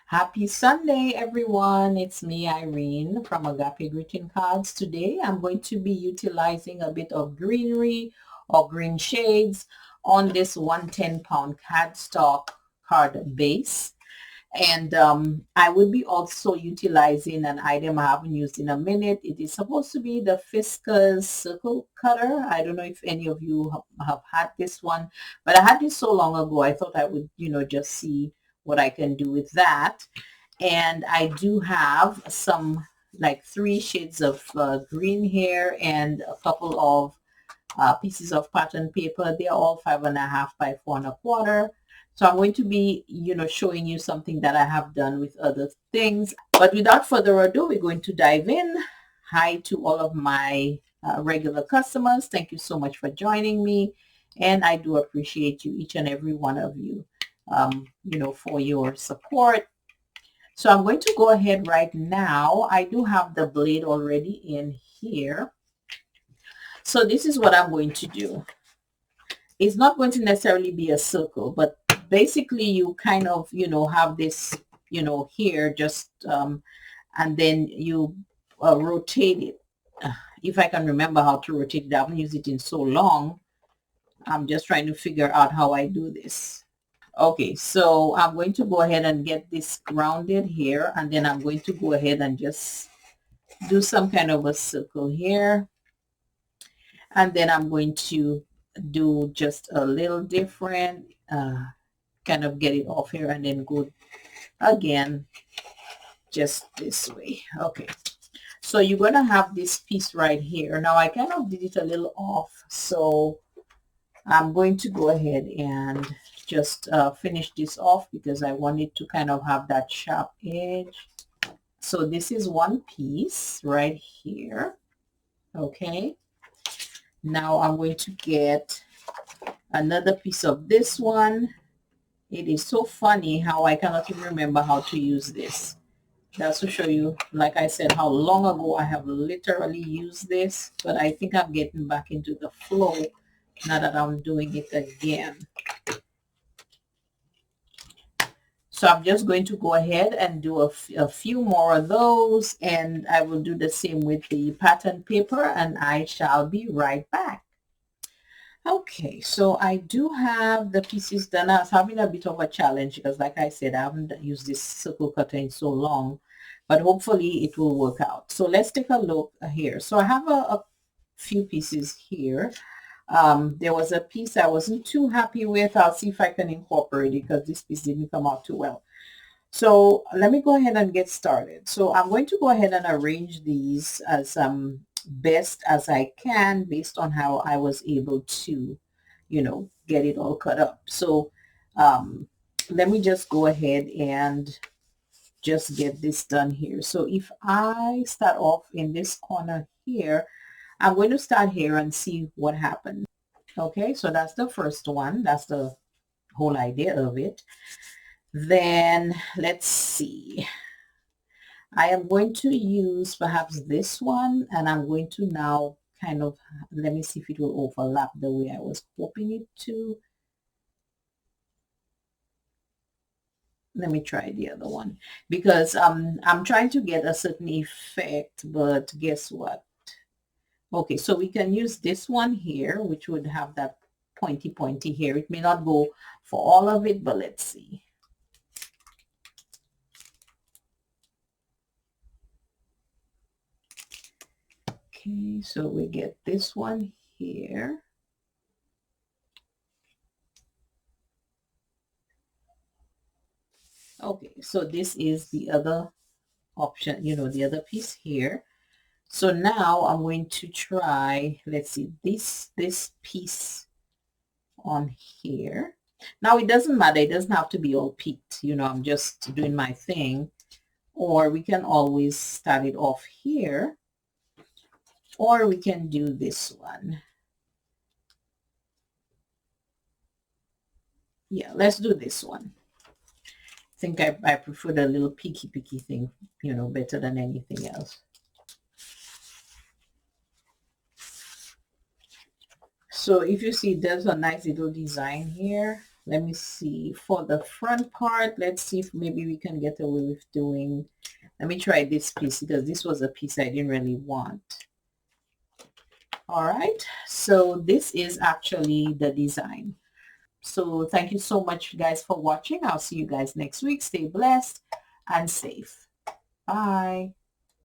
Happy Sunday, everyone. It's me, Irene, from Agape Greeting Cards. Today, I'm going to be utilizing a bit of greenery or green shades on this 110-pound cardstock card base. And I will be also utilizing an item I haven't used in a minute. It is supposed to be the Fiskars Circle Cutter. I don't know if any of you have had this one, but I had this so long ago. I thought I would, just see what I can do with that. And I do have some like 3 shades of green here and a couple of pieces of pattern paper. They're all 5.5 by 4.25. So I'm going to be, showing you something that I have done with other things. But without further ado, we're going to dive in. Hi to all of my regular customers. Thank you so much for joining me. And I do appreciate you, each and every one of you, for your support. So I'm going to go ahead right now. I do have the blade already in here. So this is what I'm going to do. It's not going to necessarily be a circle, but basically you kind of, have this, here just, and then you rotate it. If I can remember how to rotate it, I haven't used it in so long. I'm just trying to figure out how I do this. Okay, so I'm going to go ahead and get this grounded here, and then I'm going to go ahead and just do some kind of a circle here. And then I'm going to do just a little different, kind of get it off here and then go again just this way. Okay, so you're going to have this piece right here. Now I kind of did it a little off, so I'm going to go ahead and just finish this off because I wanted to kind of have that sharp edge. So this is one piece right here. Okay, now I'm going to get another piece of this one. It is so funny how I cannot even remember how to use this. That's to show you, like I said, how long ago I have literally used this, but I think I'm getting back into the flow now that I'm doing it again. So I'm just going to go ahead and do a few more of those, and I will do the same with the pattern paper, and I shall be right back. Okay, so I do have the pieces done. I was having a bit of a challenge because, like I said, I haven't used this circle cutter in so long, but hopefully it will work out. So let's take a look here. So I have a few pieces here. There was a piece I wasn't too happy with. I'll see if I can incorporate it because this piece didn't come out too well. So let me go ahead and get started. So I'm going to go ahead and arrange these as best as I can based on how I was able to, get it all cut up. So let me just go ahead and just get this done here. So if I start off in this corner here, I'm going to start here and see what happens. Okay, so that's the first one. That's the whole idea of it. Then let's see. I am going to use perhaps this one, and I'm going to now kind of, let me see if it will overlap the way I was hoping it to. Let me try the other one because I'm trying to get a certain effect, but guess what? Okay, so we can use this one here, which would have that pointy here. It may not go for all of it, but let's see. Okay, so we get this one here. Okay, so this is the other option, the other piece here. So now I'm going to try, let's see, this piece on here. Now it doesn't matter, it doesn't have to be all peaked, I'm just doing my thing. Or we can always start it off here, or we can do this one. Yeah, let's do this one. I think I prefer the little peaky thing, better than anything else. So if you see, there's a nice little design here. Let me see. For the front part, let's see if maybe we can get away with doing, let me try this piece because this was a piece I didn't really want. All right, so this is actually the design. So thank you so much, guys, for watching. I'll see you guys next week. Stay blessed and safe. Bye.